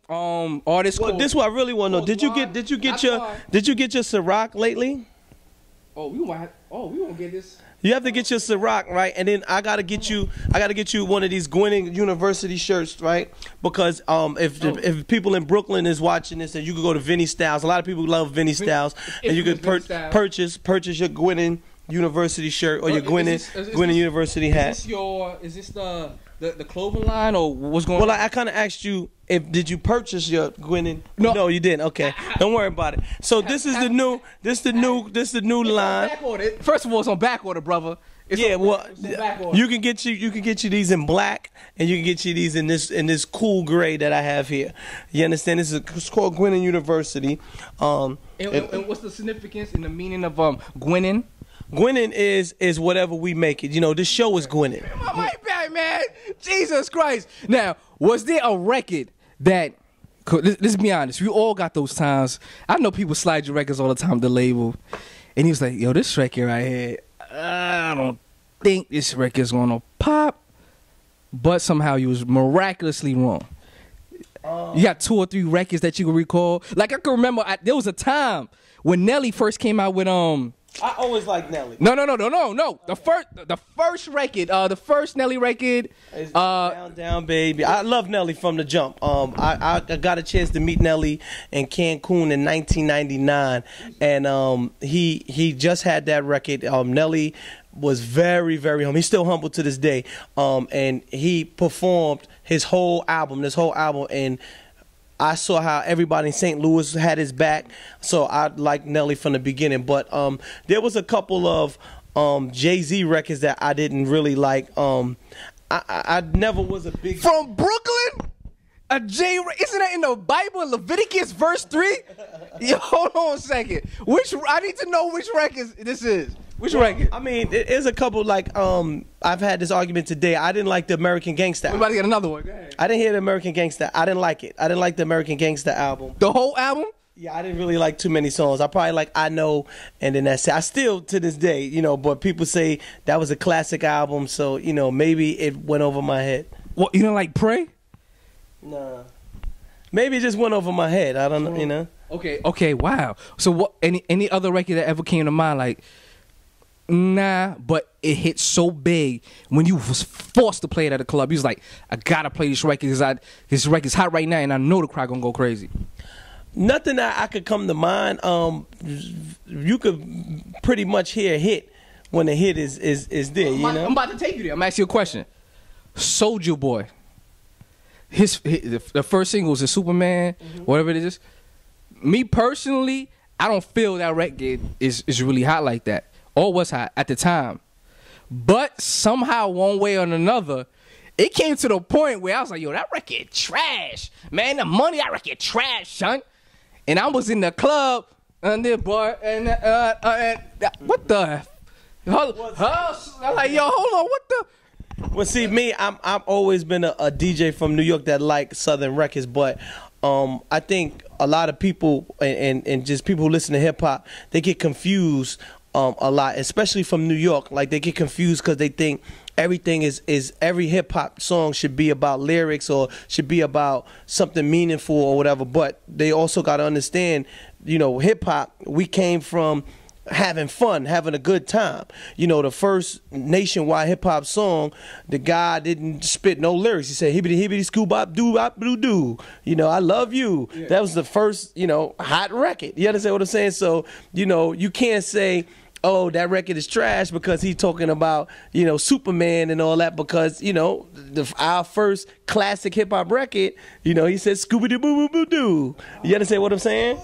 artist. Well, this is what I really want to know. Did you get your Ciroc lately? We won't get this. You have to get your Ciroc, right? And then I gotta get you one of these Gwinnett University shirts, right? Because if people in Brooklyn is watching this, and you could go to Vinny Styles. A lot of people love Vinny Styles, and you could purchase your Gwinnett University shirt or your Gwinnett University hat. Is this the clothing line or what's going on? Well, I kind of asked you did you purchase your Gwinnett? No, you didn't. Okay, don't worry about it. So this is the new line. First of all, it's on back order, brother. You can get you these in black, and you can get you these in this cool gray that I have here. You understand? It's called Gwinnett University. And what's the significance and the meaning of Gwinnett? Gwinnett is whatever we make it. You know, this show is Gwinnett. My bad, man. Jesus Christ. Now, was there a record that, let's be honest, we all got those times. I know people slide your records all the time, the label. And he was like, yo, this record right here, I don't think this record's going to pop. But somehow you was miraculously wrong. You got 2 or 3 records that you can recall. Like, I can remember, there was a time when Nelly first came out with, I always liked Nelly. No. The first record, the first Nelly record, Down Baby. I love Nelly from the jump. I got a chance to meet Nelly in Cancun in 1999, and he just had that record. Nelly was very, very humble. He's still humble to this day. And he performed this whole album, and I saw how everybody in St. Louis had his back, so I liked Nelly from the beginning. But there was a couple of Jay-Z records that I didn't really like. I never was a big... From Brooklyn? Isn't that in the Bible in Leviticus verse 3? Yo, hold on a second. I need to know which record this is. Which record? I mean, there's a couple, like, I've had this argument today. I didn't like the American Gangsta album. We're about to get another one. Go ahead. I didn't hear the American Gangsta. I didn't like it. I didn't like the American Gangsta album. The whole album? Yeah, I didn't really like too many songs. I probably like I Know, and then that's it. I still, to this day, but people say that was a classic album, so, maybe it went over my head. What, you don't like Pray? Nah. Maybe it just went over my head. I don't know, Okay, wow. So what? Any other record that ever came to mind, like... Nah, but it hit so big when you was forced to play it at a club. You was like, I gotta play this record because this record's hot right now, and I know the crowd gonna go crazy. Nothing that I could come to mind. You could pretty much hear a hit when the hit is there. I'm about to take you there. I'm asking you a question. Soulja Boy. The first single is Superman, whatever it is. Me personally, I don't feel that record is really hot like that. Or was hot at the time. But somehow, one way or another, it came to the point where I was like, yo, that record trash. Man, the money, that record trash, son. And I was in the club, and there, boy, and what the? I'm like, yo, hold on, what the? Well, see, me, I've always been a DJ from New York that like Southern records, but I think a lot of people, and just people who listen to hip-hop, they get confused a lot, especially from New York. Like, they get confused because they think everything is every hip hop song should be about lyrics or should be about something meaningful or whatever. But they also got to understand, hip hop, we came from having fun, having a good time. The first nationwide hip hop song, the guy didn't spit no lyrics. He said hibbity hibbity scoop bop doo bop doo doo. I love you. Yeah. That was the first, hot record. You understand what I'm saying? So, you can't say, oh, that record is trash because he's talking about, Superman and all that, because, our first classic hip hop record, he said Scooby Doo Boo Boo Doo. You understand what I'm saying?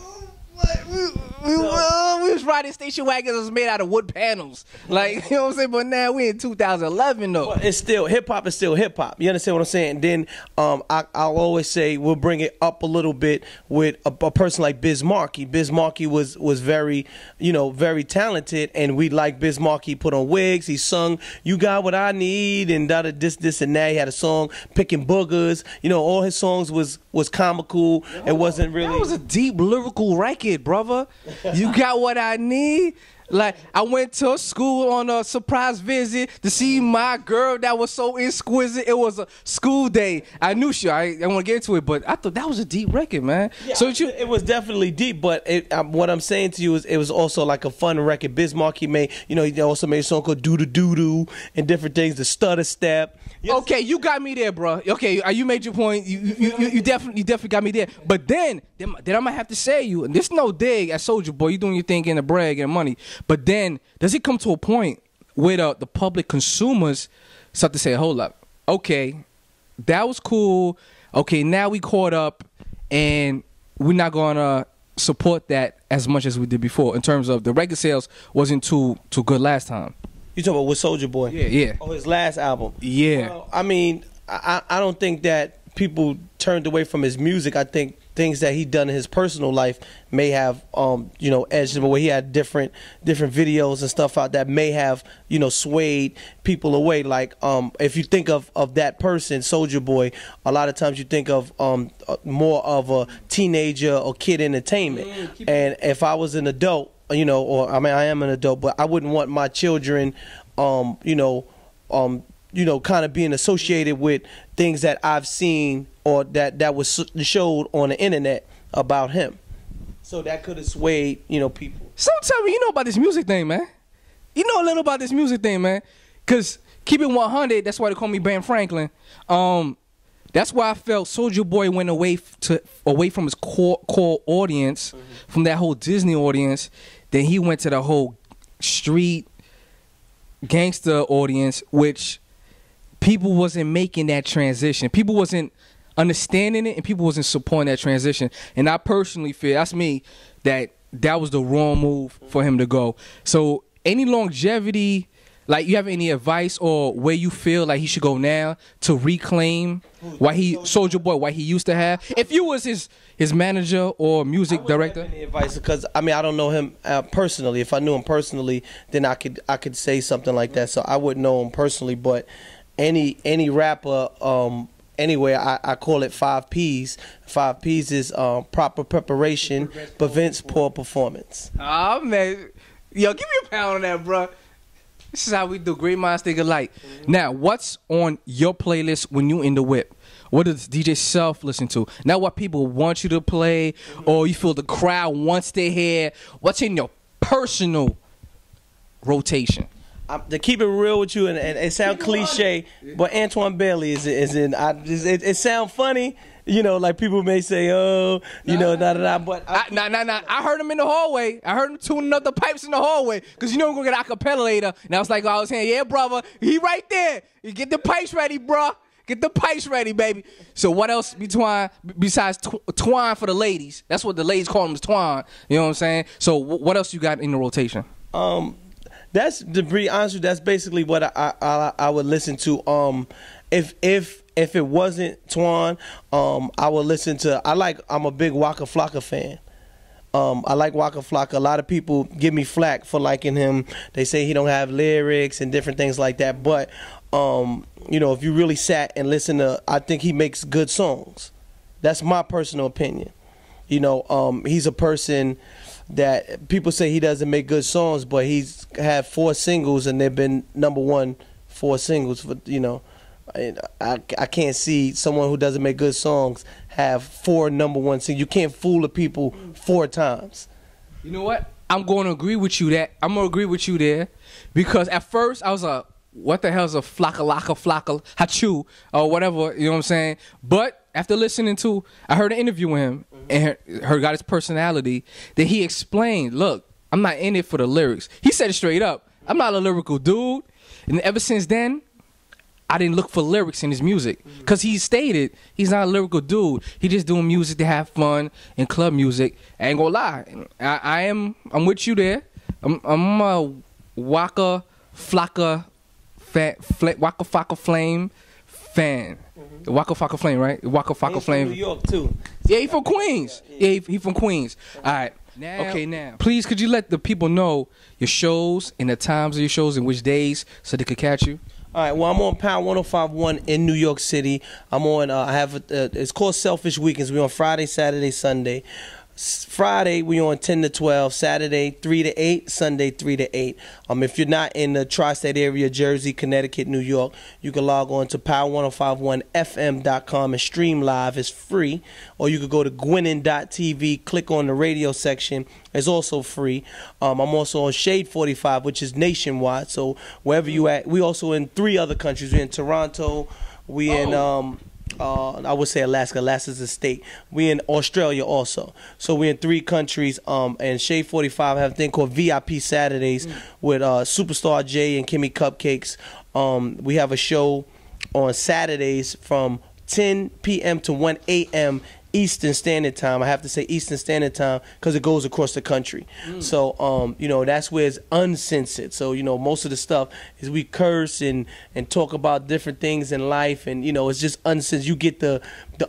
We was riding station wagons that was made out of wood panels. Like, you know what I'm saying? But now we in 2011 though. But it's still, hip hop is still hip hop. You understand what I'm saying? Then I'll always say we'll bring it up a little bit with a person like Biz Markie. Biz Markie was very, very talented, and we like Biz Markie. Put on wigs, he sung You Got What I Need and this and that. He had a song Picking Boogers. All his songs was comical. It wasn't really. That was a deep lyrical record, brother. You Got What I Need. Like, I went to school on a surprise visit to see my girl that was so exquisite. It was a school day. I knew she. I want to get into it, but I thought that was a deep record, man. Yeah, So it was definitely deep, but what I'm saying to you is it was also like a fun record. Bismarck, he made, he also made a song called Doo Doo Doo Doo and different things, the stutter step. Yes. Okay, you got me there, bro. Okay, you made your point. You definitely got me there. But then I might have to say you, and this no dig at Soulja Boy. You doing your thing, getting the bread, getting money. But then does it come to a point where the public consumers start to say, hold up, okay, that was cool. Okay, now we caught up, and we're not gonna support that as much as we did before in terms of the record sales wasn't too good last time. You talking about with Soulja Boy? Yeah. Oh, his last album. Yeah. Well, I mean, I don't think that people turned away from his music. I think things that he done in his personal life may have edged him away. He had different videos and stuff out that may have swayed people away. Like if you think of that person, Soulja Boy, a lot of times you think of more of a teenager or kid entertainment. And if I was an adult, I am an adult, but I wouldn't want my children kind of being associated with things that I've seen or that was showed on the internet about him. So that could have swayed, people. So tell me, you know about this music thing, man. You know a little about this music thing, man. Because keep it 100, that's why they call me Ben Franklin. That's why I felt Soulja Boy went away from his core audience, from that whole Disney audience. Then he went to the whole street gangster audience, which people wasn't making that transition. People wasn't understanding it, and people wasn't supporting that transition. And I personally feel, that's me, that was the wrong move for him to go. So any longevity, like you have any advice or where you feel like he should go now to reclaim what Soulja Boy, what he used to have? If you was his manager or music director. Any advice? Because I don't know him personally. If I knew him personally, then I could say something like that. So I wouldn't know him personally, but any rapper anywhere, I call it 5 P's. 5 P's is proper preparation prevents poor performance. Oh man, yo, give me a pound on that, bro. This is how we do. Great minds think alike. Now, what's on your playlist when you in the whip? What does DJ Self listen to? Not what people want you to play, or you feel the crowd wants to hear. What's in your personal rotation? To keep it real with you, and it sound cliche, but Antoine Bailey is in. It sound funny, like people may say, but I heard him in the hallway. I heard him tuning up the pipes in the hallway, because we're gonna get an acapella later. And I was like, I was saying, yeah, brother, he right there. You get the pipes ready, bro. Get the pipes ready, baby. So what else besides twine for the ladies? That's what the ladies call them, is twine. You know what I'm saying? So what else you got in the rotation? That's, to be honest with you, that's basically what I would listen to. If it wasn't Twan, I would listen to. I'm a big Waka Flocka fan. I like Waka Flocka. A lot of people give me flack for liking him. They say he don't have lyrics and different things like that. But if you really sat and listened to, I think he makes good songs. That's my personal opinion. He's a person that people say he doesn't make good songs, but he's had 4 singles and they've been #1 4 singles for I can't see someone who doesn't make good songs have 4 #1 singles. You can't fool the people 4 times. You know what? I'm going to agree with you there, because at first I was like, what the hell is a flocka hachu or whatever, you know what I'm saying? But after listening to, I heard an interview with him and heard got his personality, that he explained, look, I'm not in it for the lyrics. He said it straight up. I'm not a lyrical dude. And ever since then, I didn't look for lyrics in his music, because he stated he's not a lyrical dude. He just doing music to have fun and club music. I ain't gonna lie, I'm with you there. I'm a Waka Flocka fan, Waka Flocka Flame fan. Waka Flocka Flame, right? Waka Flocka Flame. From New York too. Yeah, he from Queens. Yeah, he from Queens. All right. Now, please, could you let the people know your shows and the times of your shows and which days so they could catch you? All right, well, I'm on Power105.1 in New York City. I'm on, it's called Selfish Weekends. We're on Friday, Saturday, Sunday. Friday we on 10 to 12, Saturday 3 to 8, Sunday 3 to 8. If you're not in the tri-state area, Jersey, Connecticut, New York, you can log on to Power105.1.fm.com and stream live. It's free. Or you could go to Gwinnen.tv, click on the radio section. It's also free. I'm also on Shade 45, which is nationwide. So wherever you at, we also in 3 other countries. We're in Toronto. We in I would say Alaska. Alaska's a state. We in Australia also. So we're in 3 countries. And Shade 45 have a thing called VIP Saturdays with Superstar J and Kimmy Cupcakes. We have a show on Saturdays from 10 p.m. to 1 a.m. Eastern Standard Time. I have to say Eastern Standard Time because it goes across the country. So, you know, that's where it's uncensored. So, you know, most of the stuff is we curse and talk about different things in life, and, you know, it's just uncensored. You get the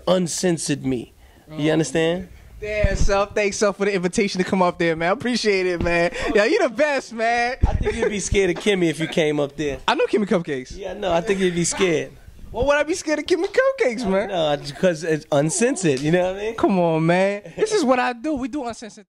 uncensored me. You understand? Damn, Self. Thanks, Self, for the invitation to come up there, man. I appreciate it, man. Yeah, you the best, man. I think you'd be scared of Kimmy if you came up there. I know Kimmy Cupcakes. Yeah, no, I think you'd be scared. Well, would I be scared of Kimmy Cupcakes, man? No, because it's uncensored. You know what I mean? Come on, man. This is what I do. We do uncensored.